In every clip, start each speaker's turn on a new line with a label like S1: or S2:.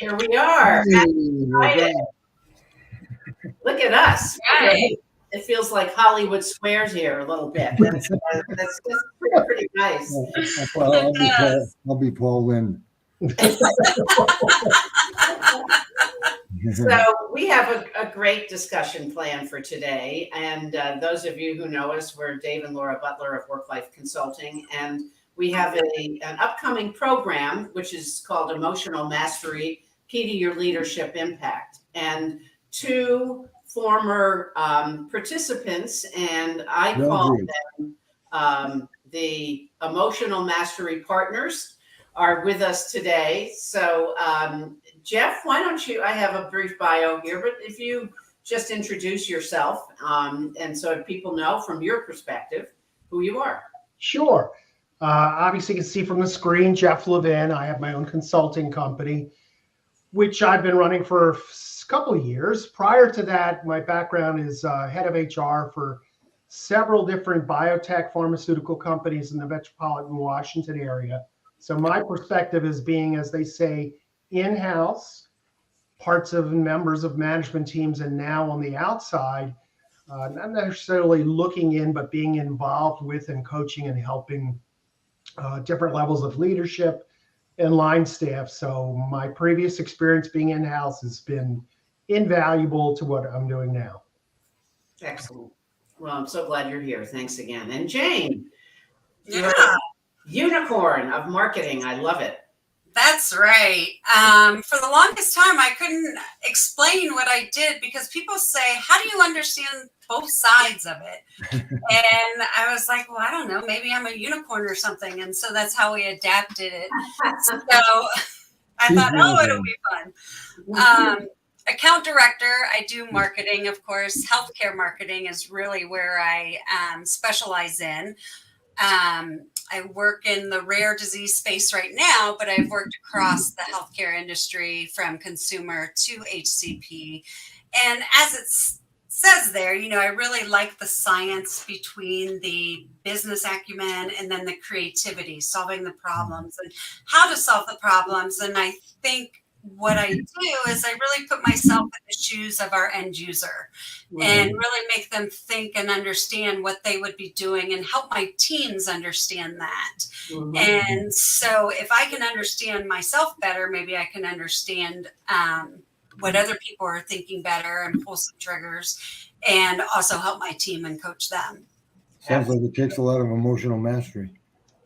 S1: Here we are.
S2: Hey,
S1: Look at us.
S3: Right.
S1: It feels like Hollywood Squares here a little bit. That's just pretty nice.
S2: I'll be Paul Lynn.
S1: So we have a great discussion plan for today. And those of you who know us, we're Dave and Laura Butler of Work Life Consulting. And we have an upcoming program, which is called Emotional Mastery, Key to Your Leadership Impact. And two former participants, and I call them the Emotional Mastery Partners, are with us today. So Jeff, why don't you, I have a brief bio here, but if you just introduce yourself and so people know from your perspective who you are.
S4: Sure. Obviously, you can see from the screen, Jeff Levin. I have my own consulting company, which I've been running for a couple of years. Prior to that, my background is head of HR for several different biotech pharmaceutical companies in the metropolitan Washington area. So my perspective is being, as they say, in-house, parts of members of management teams, and now on the outside, not necessarily looking in, but being involved with and coaching and helping different levels of leadership and line staff. So my previous experience being in-house has been invaluable to what I'm doing now.
S1: Excellent. Well, I'm so glad you're here. Thanks again. And Jane, you're
S3: Yeah,
S1: a unicorn of marketing. I love it.
S3: that's right. For the longest time, I couldn't explain what I did because people say, how do you understand both sides of it? And I was like, well, I don't know. Maybe I'm a unicorn or something. And so that's how we adapted it. So I thought, oh, it'll be fun. Account director, I do marketing, of course. Healthcare marketing is really where I specialize in. I work in the rare disease space right now, but I've worked across the healthcare industry from consumer to HCP. And as it says there, you know, I really like the science between the business acumen and then the creativity, solving the problems and how to solve the problems. And I think what I do is I really put myself in the shoes of our end user and really make them think and understand what they would be doing and help my teams understand that. And so if I can understand myself better, maybe I can understand what other people are thinking better and pull some triggers and also help my team and coach them.
S2: Sounds like it takes a lot of emotional mastery.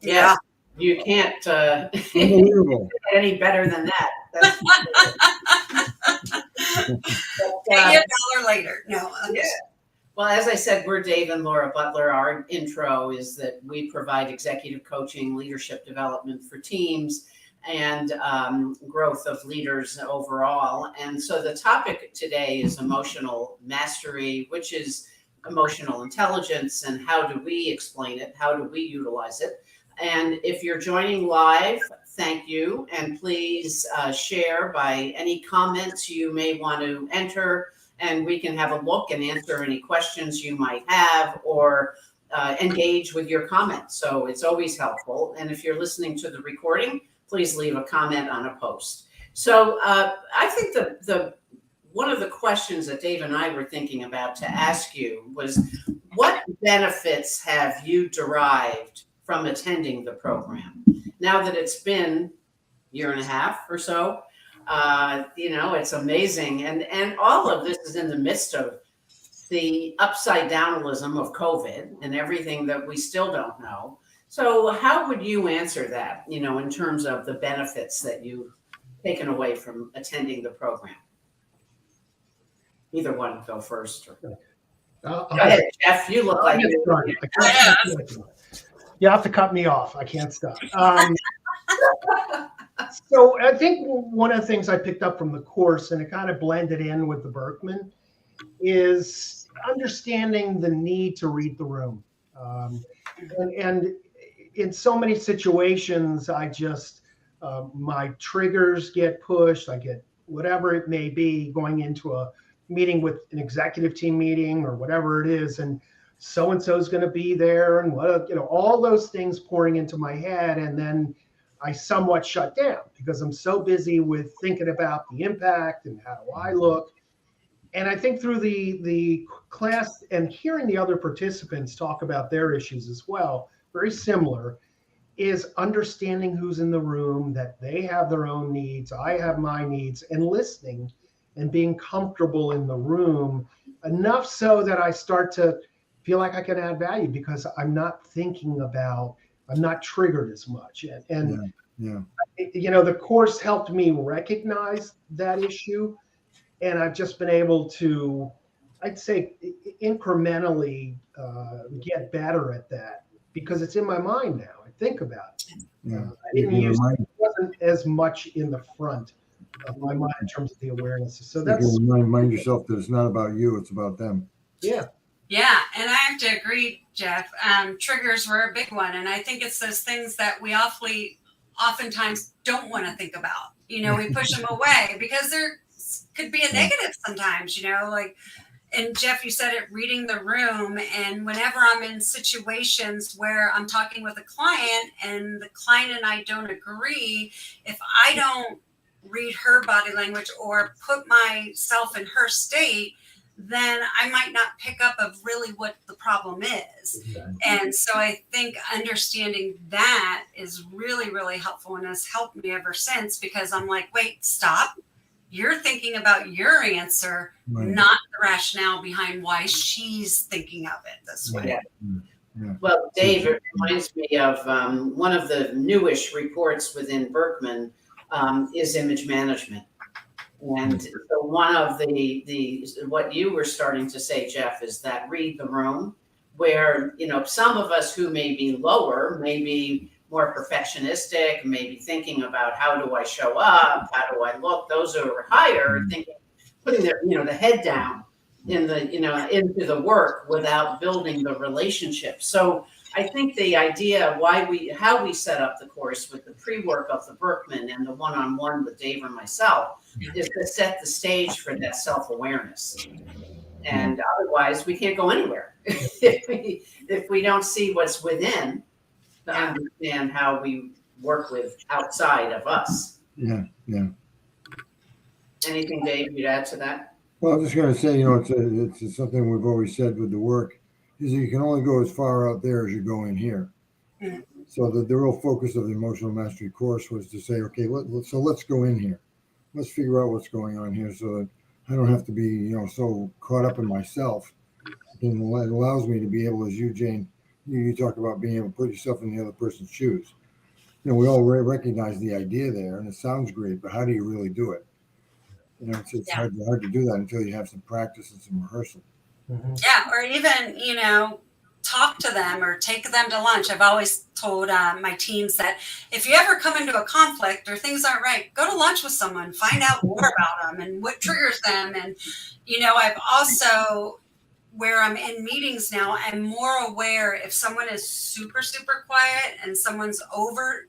S1: Yeah. You can't
S2: Unbelievable.
S1: get any better than that. That's
S3: Pay you $1 later. No.
S1: yeah. Well, as I said, we're Dave and Laura Butler. Our intro is that we provide executive coaching, leadership development for teams, and growth of leaders overall. And so the topic today is emotional mastery, which is emotional intelligence, and how do we explain it? How do we utilize it? And if you're joining live, thank you. And please share by any comments you may want to enter, and we can have a look and answer any questions you might have or engage with your comments. So it's always helpful. And if you're listening to the recording, please leave a comment on a post. So I think the one of the questions that Dave and I were thinking about to ask you was, what benefits have you derived from attending the program? Now that it's been a year and a half or so, you know, it's amazing. And all of this is in the midst of the upside downism of COVID and everything that we still don't know. So how would you answer that, you know, in terms of the benefits that you've taken away from attending the program? Either one, go first. Go ahead, Jeff. You look like
S4: you have to cut me off. I can't stop. So I think one of the things I picked up from the course, and it kind of blended in with the Berkman, is understanding the need to read the room. And in so many situations, I just, my triggers get pushed. I get whatever it may be going into a meeting with an executive team meeting or whatever it is. And so-and-so is going to be there, and what, you know, all those things pouring into my head. And then I somewhat shut down because I'm so busy with thinking about the impact and how do I look. And I think through the class and hearing the other participants talk about their issues as well, very similar, is understanding who's in the room, that they have their own needs, I have my needs, and listening and being comfortable in the room enough so that I start to feel like I can add value because I'm not triggered as much. And
S2: Yeah.
S4: the course helped me recognize that issue. And I've just been able to, I'd say, incrementally get better at that because it's in my mind now. I think about it.
S2: Yeah.
S4: I didn't use it wasn't as much in the front of my mind in terms of the awareness. So
S2: You
S4: that's
S2: can remind yourself that it's not about you, it's about them.
S4: yeah.
S3: Yeah, and I have to agree, Jeff. Triggers were a big one, and I think it's those things that we oftentimes don't want to think about. We push them away because there could be a negative sometimes. And Jeff, you said it, reading the room. And whenever I'm in situations where I'm talking with a client and the client and I don't agree, if I don't read her body language or put myself in her state, then I might not pick up of really what the problem is.
S4: Exactly.
S3: And so I think understanding that is really, really helpful and has helped me ever since because I'm like, wait, stop. You're thinking about your answer,
S2: Right.
S3: not the rationale behind why she's thinking of it this way.
S2: Yeah.
S1: Well, Dave, it reminds me of one of the newish reports within Berkman is image management. And so one of the what you were starting to say, Jeff, is that read the room where, some of us who may be lower, may be more perfectionistic, maybe thinking about how do I show up, how do I look, those who are higher, thinking, putting their, the head down in the, into the work without building the relationship. So I think the idea how we set up the course with the pre-work of the Berkman and the one-on-one with Dave and myself is to set the stage for that self-awareness. And otherwise we can't go anywhere if we don't see what's within to understand how we work with outside of us.
S2: Yeah.
S1: Anything, Dave, you'd add to that?
S2: Well, I'm just going to say, it's something we've always said with the work is that you can only go as far out there as you go in here.
S3: Mhm.
S2: So the real focus of the emotional mastery course was to say, okay, let's go in here. Let's figure out what's going on here so that I don't have to be, so caught up in myself. And it allows me to be able, as you, Jane, you talk about being able to put yourself in the other person's shoes. We all recognize the idea there, and it sounds great, but how do you really do it? It's hard to do that until you have some practice and some rehearsal.
S4: Mm-hmm.
S3: Yeah, or even, talk to them or take them to lunch. I've always told my teams that if you ever come into a conflict or things aren't right, go to lunch with someone, find out more about them and what triggers them. And, I've also, where I'm in meetings now, I'm more aware if someone is super, super quiet and someone's over,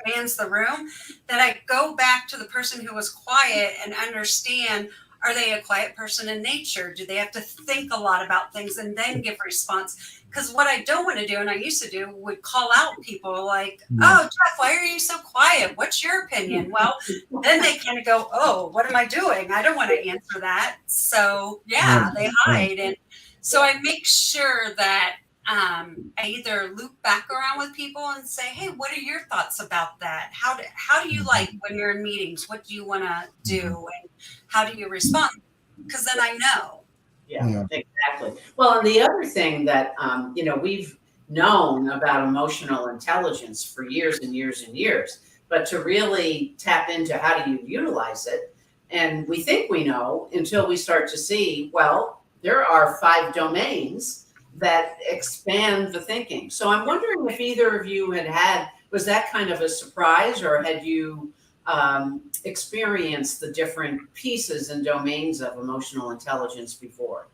S3: commands the room, that I go back to the person who was quiet and understand, are they a quiet person in nature? Do they have to think a lot about things and then give response? Because what I don't want to do, and I used to do, would call out people like, oh, Jeff, why are you so quiet? What's your opinion? Well, then they kind of go, oh, what am I doing? I don't want to answer that. So yeah, they hide. And so I make sure that I either loop back around with people and say, hey, what are your thoughts about that? How do you like when you're in meetings? What do you want to do? And how do you respond? Because then I know.
S1: Yeah, exactly. Well, and the other thing that, we've known about emotional intelligence for years and years and years, but to really tap into how do you utilize it, and we think we know until we start to see, well, there are 5 domains that expand the thinking. So I'm wondering if either of you was that kind of a surprise, or had you experienced the different pieces and domains of emotional intelligence before?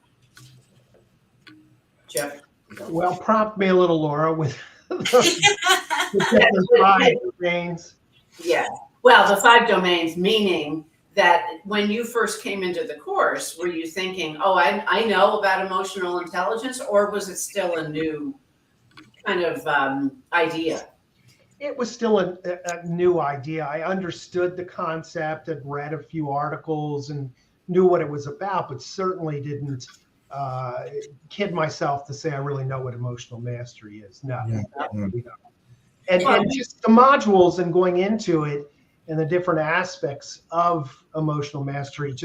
S1: Jeff?
S4: Well, prompt me a little, Laura, with the different 5 domains.
S1: Yeah. Well, the 5 domains, meaning that when you first came into the course, were you thinking, oh, I know about emotional intelligence, or was it still a new kind of idea?
S4: it was still a new idea. I understood the concept, had read a few articles and knew what it was about, but certainly didn't kid myself to say I really know what emotional mastery is. No.
S2: Yeah.
S4: And just the modules and going into it and the different aspects of emotional mastery, it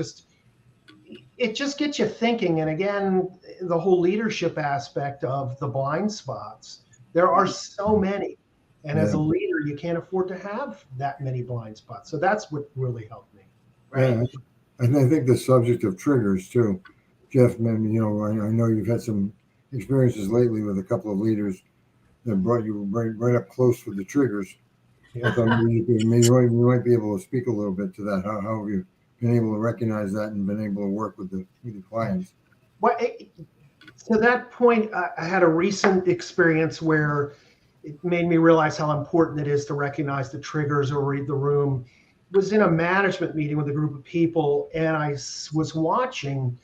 S4: just gets you thinking. And again, the whole leadership aspect of the blind spots, there are so many. And as a leader, you can't afford to have that many blind spots. So that's what really helped me.
S1: Right.
S2: Yeah, and I think the subject of triggers too, Jeff. Maybe I know you've had some experiences lately with a couple of leaders that brought you right up close with the triggers. I thought maybe you might be able to speak a little bit to that. How have you been able to recognize that and been able to work with the clients?
S4: Well, to that point, I had a recent experience where it made me realize how important it is to recognize the triggers or read the room. It was in a management meeting with a group of people, and I was watching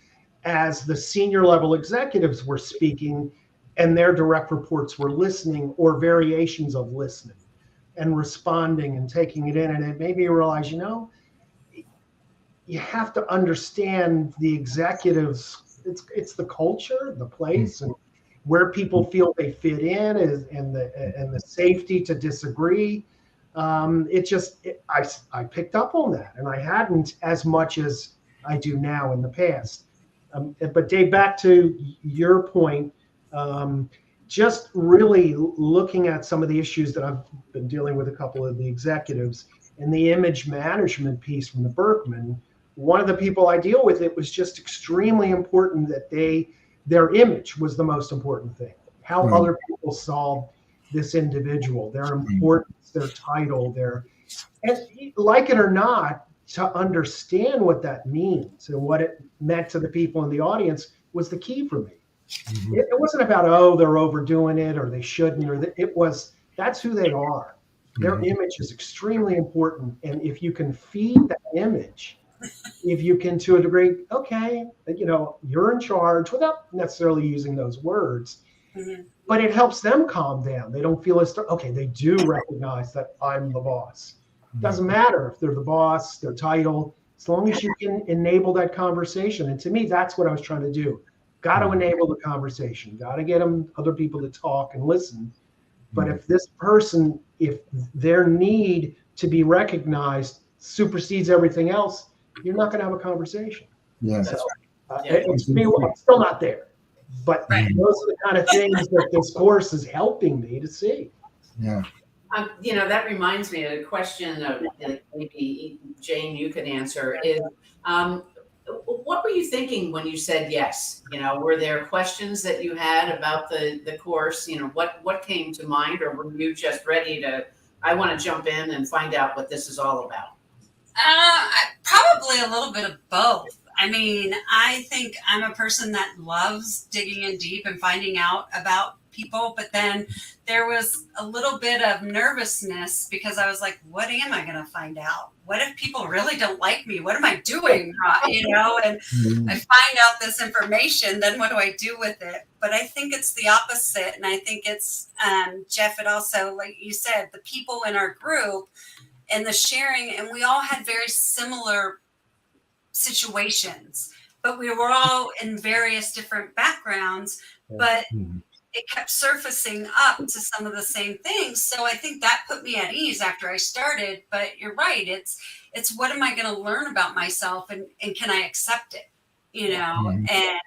S4: as the senior level executives were speaking and their direct reports were listening or variations of listening and responding and taking it in. And it made me realize, you have to understand the executives. It's the culture, the place, and where people feel they fit in, and the safety to disagree. I picked up on that, and I hadn't as much as I do now in the past. But Dave, back to your point, just really looking at some of the issues that I've been dealing with a couple of the executives and the image management piece from the Berkman. One of the people I deal with, it was just extremely important that their image was the most important thing. How other people saw this individual, their importance, their title, and like it or not, to understand what that means and what it meant to the people in the audience was the key for me. Mm-hmm. It wasn't about, they're overdoing it or they shouldn't, that's who they are. Their image is extremely important. And if you can feed that image, if you can, to a degree, okay, you're in charge without necessarily using those words, but it helps them calm down. They don't feel they do recognize that I'm the boss. Doesn't matter if they're the boss, their title, as long as you can enable that conversation. And to me, that's what I was trying to do. Got to enable the conversation. Got to get other people to talk and listen. But if this person, if their need to be recognized supersedes everything else, you're not going to have a conversation.
S2: Yeah.
S4: So, I'm still not there. But those are the kind of things that this course is helping me to see.
S2: Yeah.
S1: That reminds me of a question of maybe Jane, you can answer is, what were you thinking when you said yes? Were there questions that you had about the course? What came to mind, or were you just ready to, I want to jump in and find out what this is all about?
S3: Probably a little bit of both. I mean, I think I'm a person that loves digging in deep and finding out about people, but then there was a little bit of nervousness because I was like, what am I going to find out? What if people really don't like me? What am I doing? And I find out this information, then what do I do with it? But I think it's the opposite. And I think it's, Jeff, it also, like you said, the people in our group and the sharing, and we all had very similar situations, but we were all in various different backgrounds, but it kept surfacing up to some of the same things. So I think that put me at ease after I started. But you're right. It's what am I going to learn about myself, and can I accept it? And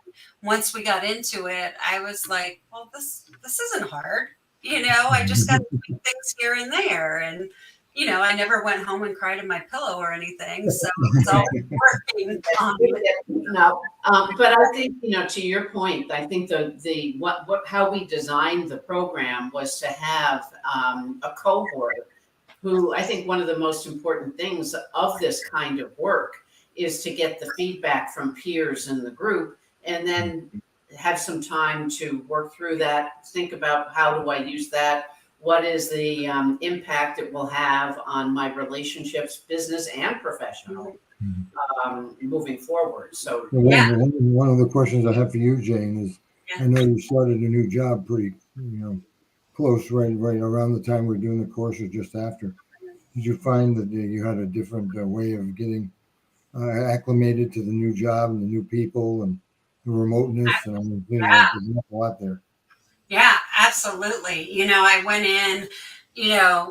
S3: once we got into it, I was like, well, this isn't hard. I just got to do things here and there. And I never went home and cried in my pillow or anything. So it's all working.
S1: No, but I think, to your point, I think how we designed the program was to have a cohort who, I think one of the most important things of this kind of work is to get the feedback from peers in the group, and then have some time to work through that, think about how do I use that. What is the impact it will have on my relationships, business and professional, moving forward? So,
S2: one of the questions I have for you, Jane, is I know you started a new job pretty, close, right around the time we were doing the course or just after. Did you find that you had a different way of getting acclimated to the new job and the new people and the remoteness? And I mean, there's a lot there.
S3: Yeah, absolutely. I went in,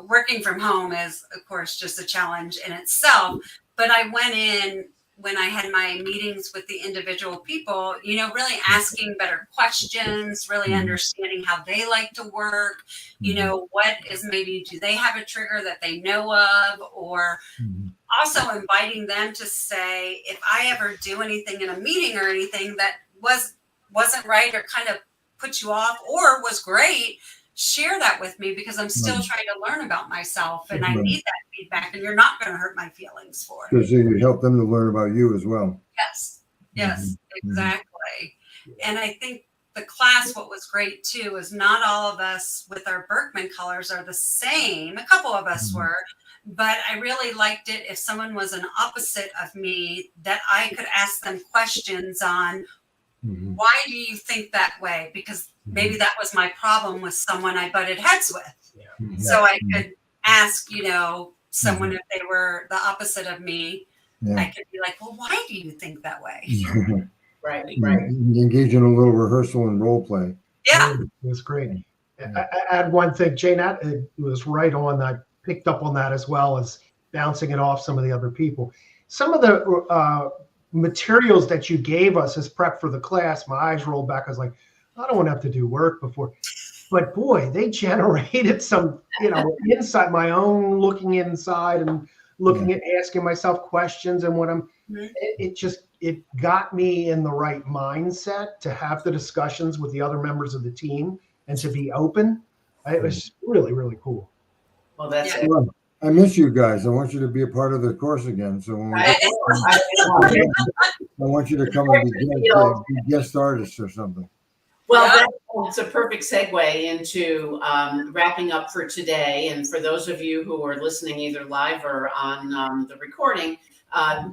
S3: working from home is, of course, just a challenge in itself. But I went in when I had my meetings with the individual people, really asking better questions, really understanding how they like to work, what is maybe, do they have a trigger that they know of, or also inviting them to say, if I ever do anything in a meeting or anything that wasn't right or kind of put you off or was great, share that with me, because I'm still trying to learn about myself and I need that feedback, and you're not going to hurt my feelings for it.
S2: So you help them to learn about you as well.
S3: Yes, exactly. And I think the class, what was great too, is not all of us with our Berkman colors are the same. A couple of us were, but I really liked it if someone was an opposite of me, that I could ask them questions on, why do you think that way? Because maybe that was my problem with someone I butted heads with. So I could ask, someone if they were the opposite of me, I could be like, well, why do you think that way?
S1: Right.
S2: Engage in a little rehearsal and role play.
S3: Yeah.
S4: It was great. I add one thing, Jane, it was right on. I picked up on that as well as bouncing it off some of the other people. Some of the materials that you gave us as prep for the class, my eyes rolled back. I was like, I don't want to have to do work before. But boy, they generated some, insight, my own looking inside and looking at asking myself questions and what it got me in the right mindset to have the discussions with the other members of the team and to be open. It was really, really cool.
S1: Well, that's it.
S2: I miss you guys. I want you to be a part of the course again. So when I want you to come and be guest artists or something.
S1: Well, that's a perfect segue into wrapping up for today. And for those of you who are listening either live or on the recording,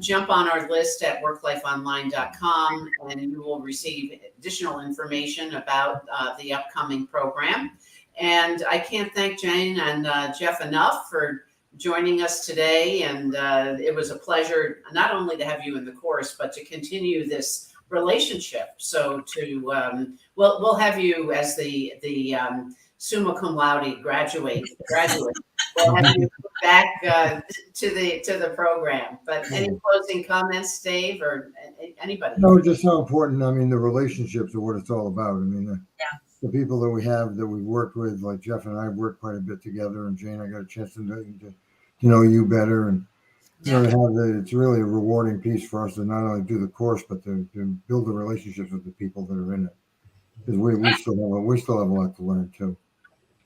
S1: jump on our list at worklifeonline.com and you will receive additional information about the upcoming program. And I can't thank Jane and Jeff enough for joining us today. And it was a pleasure not only to have you in the course, but to continue this relationship. So we'll have you as the summa cum laude graduate. We'll have you back to the program. But any closing comments, Dave, or anybody?
S2: No, just how important. I mean, the relationships are what it's all about. I mean, the people that we have that we've worked with, like Jeff and I have worked quite a bit together, and Jane, I got a chance to know you better, and it's really a rewarding piece for us to not only do the course, but to build the relationships with the people that are in it, because we still have a lot to learn too.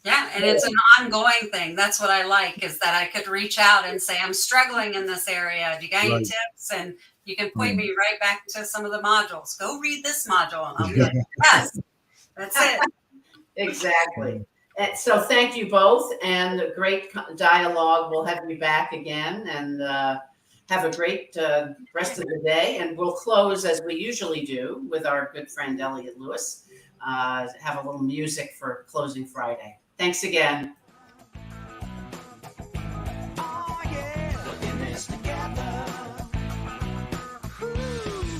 S3: Yeah, and it's an ongoing thing. That's what I like, is that I could reach out and say, I'm struggling in this area. Do you got any tips? And you can point me right back to some of the modules. Go read this module. And I'll be like, yes, that's it.
S1: Exactly. And so thank you both, and a great dialogue. We'll have you back again, and have a great rest of the day. And we'll close as we usually do with our good friend Elliot Lewis. Have a little music for closing Friday. Thanks again.